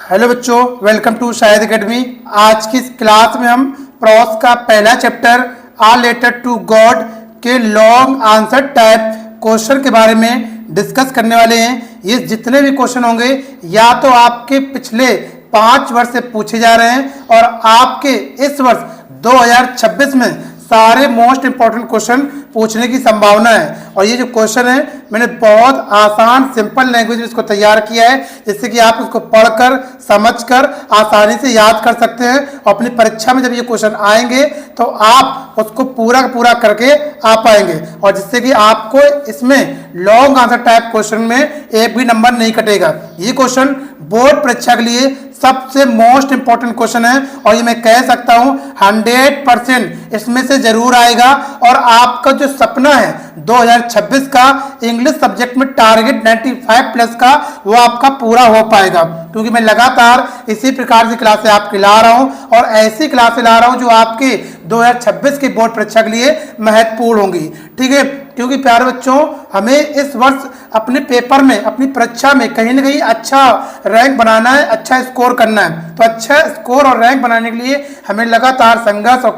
Hello बच्चों, welcome to Shahid academy. आज की इस क्लास में हम प्रॉस का पहला chapter a letter to God के लॉन्ग आंसर टाइप क्वेश्चन के बारे में डिस्कस करने वाले हैं। ये जितने भी क्वेश्चन होंगे या तो आपके पिछले 5 वर्ष से पूछे जा रहे हैं और आपके इस वर्ष 2026 में सारे मोस्ट इंपॉर्टेंट क्वेश्चन पूछने की संभावना है। और ये जो क्वेश्चन है मैंने बहुत आसान सिंपल लैंग्वेज में इसको तैयार किया है, जिससे कि आप इसको पढ़कर समझकर आसानी से याद कर सकते हैं। और अपनी परीक्षा में जब ये क्वेश्चन आएंगे तो आप उसको पूरा पूरा करके आ पाएंगे, और जिससे कि आपको इसमें लॉन्ग आंसर टाइप क्वेश्चन में एक भी नंबर नहीं कटेगा। ये क्वेश्चन बोर्ड परीक्षा के लिए सबसे मोस्ट इंपॉर्टेंट क्वेश्चन है और ये मैं कह सकता हूं 100% इसमें से जरूर आएगा। और आपका जो सपना है 2026 का इंग्लिश सब्जेक्ट में टारगेट 95 प्लस का, वो आपका पूरा हो पाएगा, क्योंकि मैं लगातार इसी प्रकार की क्लासें आपके ला रहा हूं और ऐसी क्लासें ला रहा हूं जो आपके 2026 की बोर्ड परीक्षा के लिए महत्वपूर्ण होंगी। ठीक है, क्योंकि प्यारे बच्चों, हमें इस वर्ष अपने पेपर में, अपनी परीक्षा में कहीं ना कहीं अच्छा रैंक बनाना है, अच्छा स्कोर करना है। तो अच्छा स्कोर और रैंक बनाने के लिए हमें लगातार संघर्ष और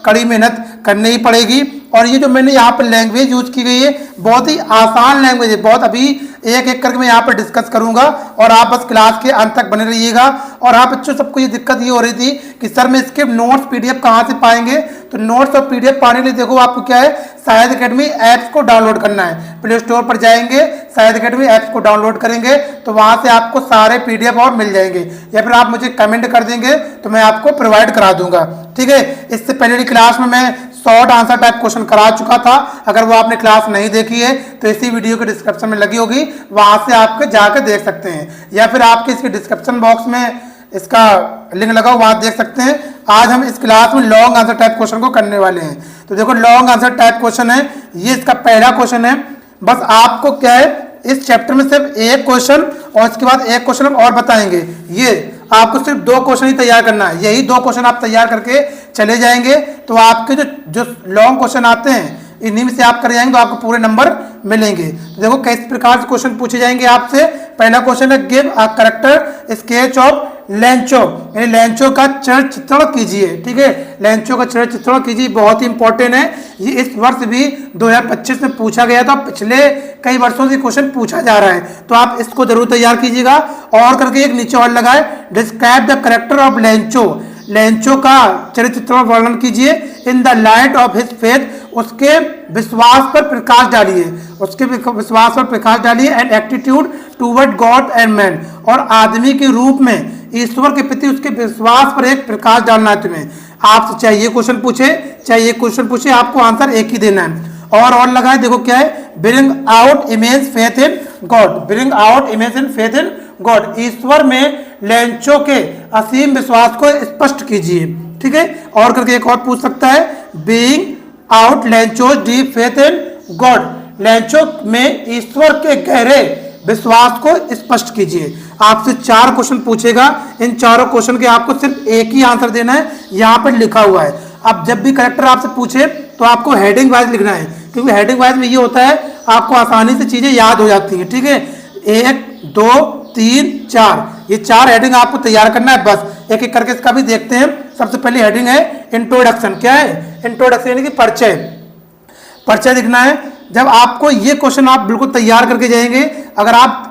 कड़ी मेहनत करनी ही पड़ेगी। और ये जो मैंने यहाँ पर लैंग्वेज यूज की गई है बहुत ही आसान लैंग्वेज है, बहुत अभी एक एक करके मैं यहाँ पर डिस्कस करूंगा और आप बस क्लास के अंत तक बने रहिएगा। और हाँ बच्चों, सबको ये दिक्कत ये हो रही थी कि सर मैं इसके नोट्स पीडीएफ कहाँ से पाएंगे। तो नोट्स और पीडीएफ पाने के लिए देखो आपको क्या है, शाहिद एकेडमी ऐप्स को डाउनलोड करना है। प्ले स्टोर पर जाएंगे, शाहिद एकेडमी ऐप्स को डाउनलोड करेंगे तो वहां से आपको सारे पीडीएफ और मिल जाएंगे, या फिर आप मुझे कमेंट कर देंगे तो मैं आपको प्रोवाइड करा दूंगा। ठीक है, इससे पहले की क्लास में मैं शॉर्ट आंसर टाइप क्वेश्चन करा चुका था। अगर वो आपने क्लास नहीं देखी है तो इसी वीडियो के डिस्क्रिप्शन में लगी होगी, वहां से आपके जाकर देख सकते हैं, या फिर आपके इसके डिस्क्रिप्शन बॉक्स में इसका लिंक लगा वहां देख सकते हैं। आज हम इस क्लास में लॉन्ग आंसर टाइप क्वेश्चन को करने वाले हैं। तो देखो, लॉन्ग आंसर टाइप क्वेश्चन है, ये इसका पहला क्वेश्चन है। बस आपको क्या है, इस चैप्टर में सिर्फ एक क्वेश्चन और इसके बाद एक क्वेश्चन हम और बताएंगे। ये आपको सिर्फ 2 क्वेश्चन ही तैयार करना है, यही 2 क्वेश्चन आप तैयार करके चले जाएंगे तो आपके जो लॉन्ग क्वेश्चन आते हैं इन्हीं में से आप कर जाएंगे तो आपको पूरे नंबर मिलेंगे। तो देखो किस प्रकार से क्वेश्चन पूछे जाएंगे आपसे। पहला क्वेश्चन है, give a character sketch of Lencho, यानी लेंचो का चरण चित्रण कीजिए। ठीक है, लेंचो का चरण चित्रण कीजिए, बहुत ही इंपॉर्टेंट है। ये इस वर्ष भी 2025 में पूछा गया था, पिछले कई वर्षों से क्वेश्चन पूछा जा रहा है, तो आप इसको जरूर तैयार कीजिएगा। और करके एक नीचे और लगाए, describe the character of Lencho, Lencho का चरित्र चित्रण वर्णन कीजिए। In the light of his faith, उसके विश्वास पर प्रकाश डालिए, उसके विश्वास पर प्रकाश डालिए। And attitude toward God and man, और आदमी के रूप में ईश्वर के प्रति उसके विश्वास पर एक प्रकाश डालना है तुम्हें। आपसे चाहे ये क्वेश्चन पूछे चाहे ये क्वेश्चन पूछे, आपको आंसर एक ही देना है। और लगाए, देखो क्या है, bring out image faith in God, bring out image in faith in God, ईश्वर में लेंचो के असीम विश्वास को स्पष्ट कीजिए। ठीक है, और करके एक और पूछ सकता है, being out Lencho deep faith in God, Lencho में ईश्वर के गहरे विश्वास को स्पष्ट कीजिए। आपसे 4 क्वेश्चन पूछेगा, इन चारों क्वेश्चन के आपको सिर्फ एक ही आंसर देना है, यहाँ पर लिखा हुआ है। अब जब भी करेक्टर आपसे पूछे तो आपको हेडिंग वाइज लिखना है, क्योंकि हेडिंग वाइज में ये होता है आपको आसानी से चीजें याद हो जाती हैं। ठीक है, 1 2 3 4, ये 4 हेडिंग आपको तैयार करना है। बस एक एक करके इसका भी देखते हैं। सबसे पहली हेडिंग है इंट्रोडक्शन। क्या है इंट्रोडक्शन? यानी कि परिचय, परिचय लिखना है। जब आपको ये क्वेश्चन आप बिल्कुल तैयार करके जाएंगे, अगर आप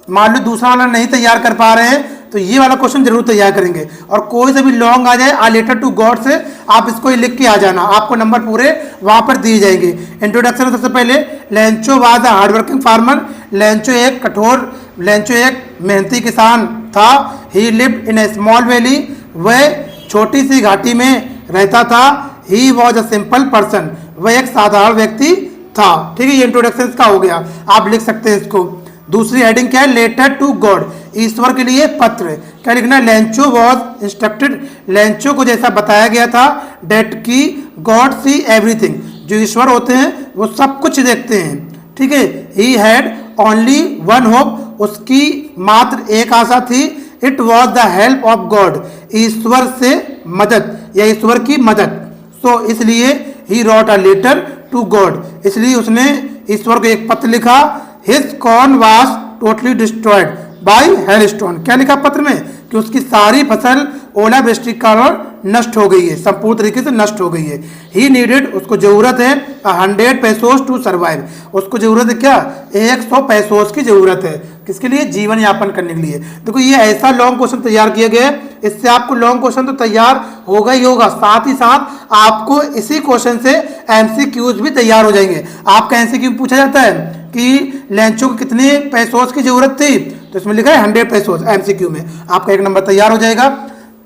मान लो दूसरा वाला नहीं तैयार कर पा रहे हैं तो ये वाला क्वेश्चन जरूर तैयार करेंगे। और कोई से भी लॉन्ग आ जाए आ लेटर टू गॉड से, आप इसको लिख के आ जाना, आपको नंबर पूरे वहां पर दिए जाएंगे। इंट्रोडक्शन सबसे पहले, Lencho was a hard working farmer, Lencho एक मेहनती किसान था। ही lived in A small valley, वह छोटी सी घाटी में रहता था। He was a simple person, वह एक साधारण व्यक्ति था। ठीक है, ये इंट्रोडक्शन का हो गया, आप लिख सकते हैं इसको। दूसरी हेडिंग क्या है, लेटर टू गॉड, ईश्वर के लिए पत्र। क्या लिखना है, लेंचो वॉज इंस्ट्रक्टेड, लेंचो को जैसा बताया गया था, डेट की गॉड सी एवरीथिंग, जो ईश्वर होते हैं वो सब कुछ देखते हैं। ठीक है, he had only one hope, उसकी मात्र एक आशा थी। It was the help of God, ईश्वर से मदद या ईश्वर की मदद। सो इसलिए he wrote a letter to God, इसलिए उसने ईश्वर को एक पत्र लिखा। His corn was totally destroyed, by hailstone. क्या लिखा पत्र में कि उसकी सारी फसल ओलावृष्टि के कारण नष्ट हो गई है, संपूर्ण तरीके से नष्ट हो गई है। ही नीडेड, उसको जरूरत है 100 पैसोस टू सर्वाइव, उसको जरूरत है क्या 100 पैसोस की जरूरत है, किसके लिए, जीवन यापन करने के लिए। देखो ये ऐसा लॉन्ग क्वेश्चन तैयार किया गया है, इससे आपको लॉन्ग क्वेश्चन तो तैयार होगा ही होगा, साथ ही साथ आपको इसी क्वेश्चन से एमसीक्यूज भी तैयार हो जाएंगे। आपका एमसीक्यू पूछा जाता है कि लेंचो को कितने पैसोस की जरूरत थी, तो इसमें लिखा है 100 पैसोस, एमसीक्यू में आपका एक नंबर तैयार हो जाएगा।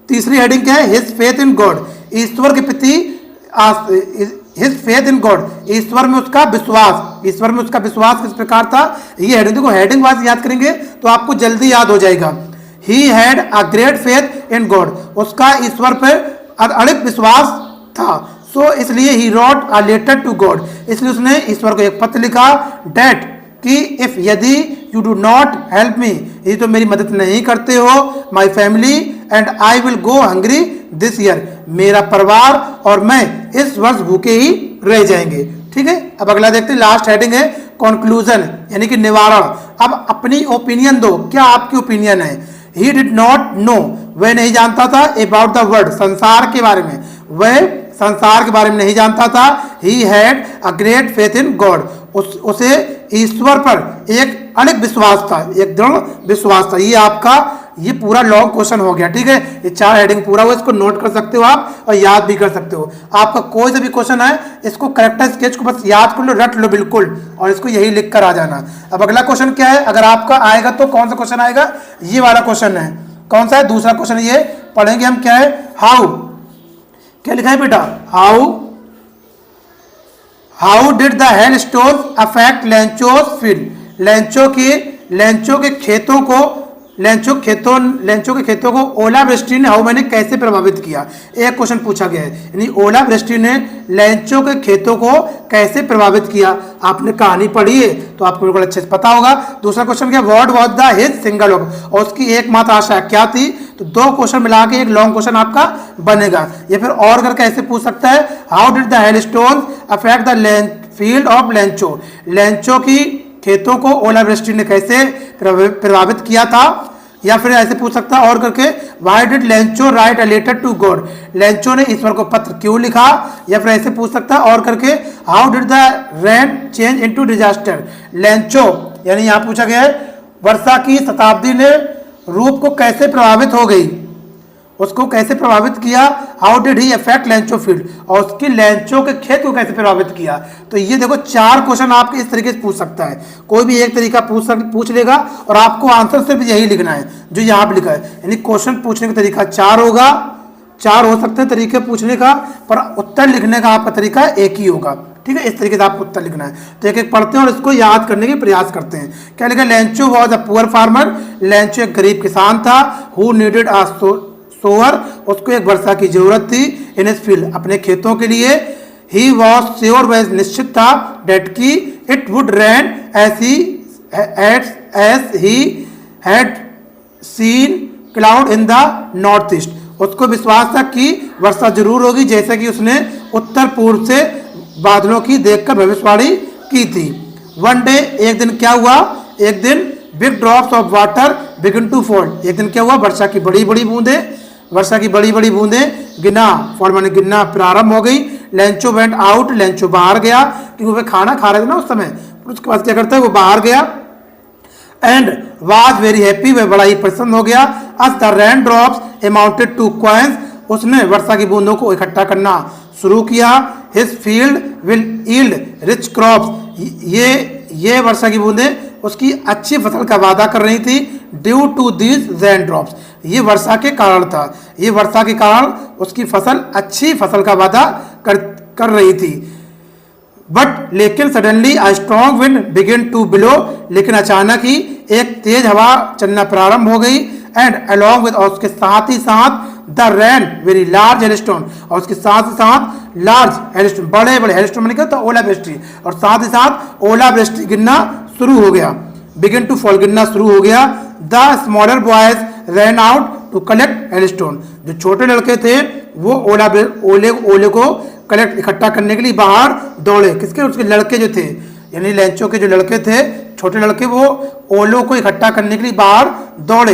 तीसरी हेडिंग क्या है, हिज फेथ इन गॉड, ईश्वर के प्रति हिज फेथ इन गॉड, ईश्वर में उसका विश्वास, ईश्वर में उसका विश्वास किस प्रकार था। ये हेडिंग देखो, हेडिंग वाइज याद करेंगे तो आपको जल्दी याद हो जाएगा। He had a great faith in God, उसका ईश्वर पर अड़िग विश्वास था। सो इसलिए he wrote a letter to God, इसलिए उसने ईश्वर को एक पत्र लिखा, डेट कि इफ यदि you do not help me, यदि तो मेरी मदद नहीं करते हो, my family and I will go hungry this year, मेरा परिवार और मैं इस वर्ष भूखे ही रह जाएंगे। ठीक है, अब अगला देखते हैं, लास्ट हेडिंग है कंक्लूजन, यानी कि निवारण। अब अपनी ओपिनियन दो, क्या आपकी ओपिनियन है। ही डिड नॉट नो, वह नहीं जानता था, अबाउट द वर्ल्ड, संसार के बारे में, वह संसार के बारे में नहीं जानता था। ही had a great faith in God, उसे ईश्वर पर एक अड़िग विश्वास था, एक दृढ़ विश्वास था। ये आपका ये पूरा लॉन्ग क्वेश्चन हो गया। ठीक है, ये 4 हेडिंग पूरा हुआ, इसको नोट कर सकते हो आप और याद भी कर सकते हो। आपका कोई सा भी क्वेश्चन है, इसको करेक्टर स्केच को बस याद कर लो, रट लो बिल्कुल, और इसको यही लिख कर आ जाना। अब अगला क्वेश्चन क्या है, अगर आपका आएगा तो कौन सा क्वेश्चन आएगा, ये वाला क्वेश्चन है। कौन सा है, दूसरा क्वेश्चन ये पढ़ेंगे हम। क्या है, हाउ, क्या लिखा है बेटा, how did the hail stone affect Lencho's field, Lencho के खेतों को ओलावृष्टि ने हाउ मैंने कैसे प्रभावित किया। एक क्वेश्चन पूछा गया है, यानी ओलावृष्टि ने लेंचो के खेतों को कैसे प्रभावित किया। आपने कहानी पढ़ी है तो आपको बिल्कुल अच्छे से पता होगा। दूसरा क्वेश्चन क्या, what was the his single hope, और उसकी एकमात्र आशा क्या थी। तो 2 क्वेश्चन मिला के एक लॉन्ग क्वेश्चन आपका बनेगा। या फिर और करके ऐसे पूछ सकता है, how did the hail stone affect the field of Lencho की खेतों को ओलावृष्टि ने कैसे प्रभावित किया था। या फिर ऐसे पूछ सकता है और करके, why did Lencho write a letter to God, Lencho ने ईश्वर को पत्र क्यों लिखा। या फिर ऐसे पूछ सकता है और करके, how did the rain change into disaster, Lencho यानी यहाँ पूछा गया है वर्षा की शताब्दी ने रूप को कैसे प्रभावित हो गई, उसको कैसे प्रभावित किया। How did he affect Lencho field, और उसकी लेंचो के खेत को कैसे प्रभावित किया। तो ये देखो 4 क्वेश्चन आपके इस तरीके से पूछ सकता है, कोई भी एक तरीका पूछ लेगा और आपको आंसर सिर्फ यही लिखना है जो यहाँ पे लिखा है। यानी क्वेश्चन पूछने का तरीका 4 होगा, 4 हो सकते हैं तरीके पूछने का, पर उत्तर लिखने का आपका तरीका एक ही होगा। ठीक है, इस तरीके से आपको उत्तर लिखना है। तो एक एक पढ़ते हैं और इसको याद करने के प्रयास करते हैं। क्या लिखा, Lencho was a poor farmer, Lencho एक गरीब किसान था। हु नीडेड अ सोअर, उसको एक वर्षा की जरूरत थी। इन हिज फील्ड, अपने खेतों के लिए। ही वॉज श्योर, वह निश्चित था, डेट की it would rain as he had seen cloud in the north east, उसको विश्वास था कि वर्षा जरूर होगी, जैसे कि उसने उत्तर पूर्व से बादलों की देखकर भविष्यवाणी की थी। वन डे, एक दिन क्या हुआ, एक दिन big drops of water begin to fall, एक दिन क्या हुआ, वर्षा की बड़ी बड़ी बूंदें गिना, फॉल माने गिनना प्रारंभ हो गई। लेंचो वेंट आउट, लेंचो बाहर गया, क्योंकि वो खाना खा रहे थे ना उस समय। उसके बाद क्या करता है, वो बाहर गया। एंड वाज वेरी हैप्पी, वह बड़ा ही प्रसन्न हो गया। Us the rain drops amounted two coins, उसने वर्षा की बूंदों को इकट्ठा करना शुरू किया। His field will yield rich crops, ये वर्षा की बूंदें उसकी अच्छी फसल का वादा कर रही थी। Due to these rain drops, ये वर्षा के कारण था, ये वर्षा के कारण उसकी फसल अच्छी फसल का वादा कर रही थी। बट लेकिन suddenly a strong wind begin to blow, लेकिन अचानक ही एक तेज हवा चलना प्रारंभ हो गई। एंड अलॉन्ग विद, और उसके साथ ही साथ the rain very large hailstone, और उसके साथ ही साथ लार्ज हेलस्टोन, बड़े बड़े हेलस्टोन मैंने कहा तो ओलावृष्टि, और साथ ही साथ ओलावृष्टि गिरना शुरू हो गया। बिगिन टू फॉल, गिरना शुरू हो गया। The smaller boys ran out to collect hailstone, जो छोटे लड़के थे वो ओले को कलेक्ट इकट्ठा करने के लिए बाहर दौड़े। किसके, उसके लड़के जो थे, यानी लेंचो के जो लड़के थे, छोटे लड़के, वो ओलों को इकट्ठा करने के लिए बाहर दौड़े।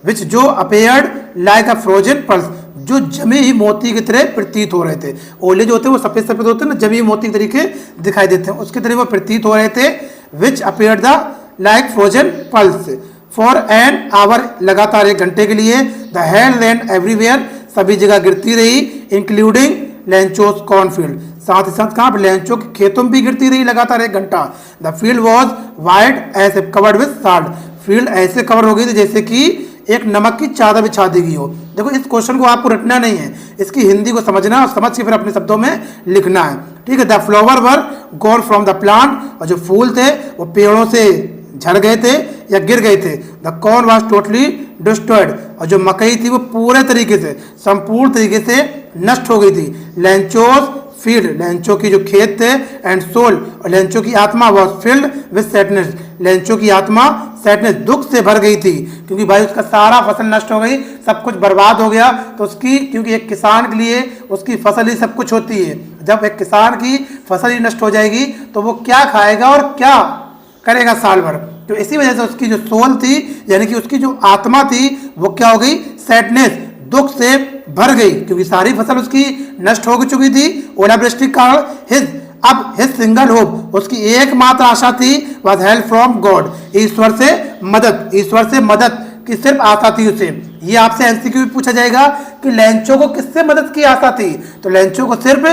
विच जो अपेयर्ड लाइक अ फ्रोजन पर्ल्स, जो जमे ही मोती की तरह प्रतीत हो रहे थे। ओले जो होते हैं वो सफेद सफेद होते हैं ना, जमे ही मोती के तरीके दिखाई देते हैं, उसके तरह वो प्रतीत हो रहे थे। Which appeared the like frozen pearls for an hour, लगातार 1 घंटे के लिए। द हेल लैंड एवरीवेयर, सभी जगह गिरती रही, इंक्लूडिंग लेंचोस कॉर्नफील्ड, साथ ही साथ कहाँ लेंचो के खेतों में भी गिरती रही लगातार 1 घंटा। The field was white as covered with salt, field ऐसे कवर हो गई थी जैसे कि एक नमक की चादर बिछा दी गई हो। देखो इस क्वेश्चन को आपको रटना नहीं है, इसकी हिंदी को समझना और समझ के फिर अपने शब्दों में लिखना है, ठीक है। The flower were gone from the plant, और जो फूल थे वो पेड़ों से झड़ गए थे या गिर गए थे। The corn was totally destroyed, और जो मकई थी वो पूरे तरीके से, संपूर्ण तरीके से नष्ट हो गई थी। लेंचोस फील्ड, लेंचो की जो खेत थे, एंड सोल, और लेंचो की आत्मा was filled with sadness, Lencho की आत्मा सैडनेस, दुख से भर गई थी, क्योंकि भाई उसका सारा फसल नष्ट हो गई, सब कुछ बर्बाद हो गया। तो उसकी, क्योंकि एक किसान के लिए उसकी फसल ही सब कुछ होती है, जब एक किसान की फसल ही नष्ट हो जाएगी तो वो क्या खाएगा और क्या करेगा साल भर। तो इसी वजह से उसकी जो सोल थी, यानी कि उसकी जो आत्मा थी, वो क्या हो गई, सैडनेस, दुख से भर गई, क्योंकि सारी फसल उसकी नष्ट हो चुकी थी ओलावृष्टि के कारण। हिज सिंगल होप, उसकी एकमात्र आशा थी, वाज हेल्प फ्रॉम गॉड, ईश्वर से मदद की सिर्फ आशा थी उसे। ये आपसे एमसीक्यू भी पूछा जाएगा कि लेंचो को किससे मदद की आशा थी, तो लेंचो को सिर्फ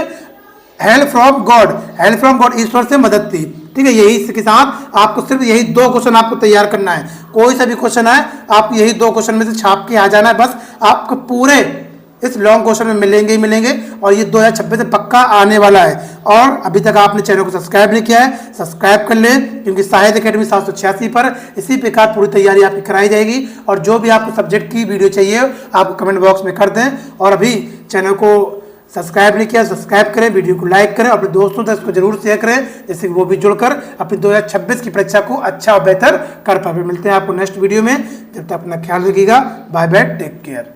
हेल्प फ्रॉम गॉड, ईश्वर से मदद थी, ठीक है। यही इसके साथ आपको सिर्फ यही 2 क्वेश्चन आपको तैयार करना है, कोई सा भी क्वेश्चन है आप यही 2 क्वेश्चन में से छाप के आ जाना है, बस आपको पूरे इस लॉन्ग क्वेश्चन में मिलेंगे ही मिलेंगे, और ये 2026 से पक्का आने वाला है। और अभी तक आपने चैनल को सब्सक्राइब नहीं किया है, सब्सक्राइब कर लें, क्योंकि साहित्य अकेडमी 786 पर इसी प्रकार पूरी तैयारी आपकी कराई जाएगी। और जो भी आपको सब्जेक्ट की वीडियो चाहिए आप कमेंट बॉक्स में कर दें, और अभी चैनल को सब्सक्राइब नहीं किया सब्सक्राइब करें, वीडियो को लाइक करें, अपने दोस्तों तक इसको जरूर शेयर करें, जैसे कि वो भी जुड़कर अपनी 2026 की परीक्षा को अच्छा और बेहतर कर पाए। मिलते हैं आपको नेक्स्ट वीडियो में, जब तक अपना ख्याल रखिएगा। Bye bye, take care.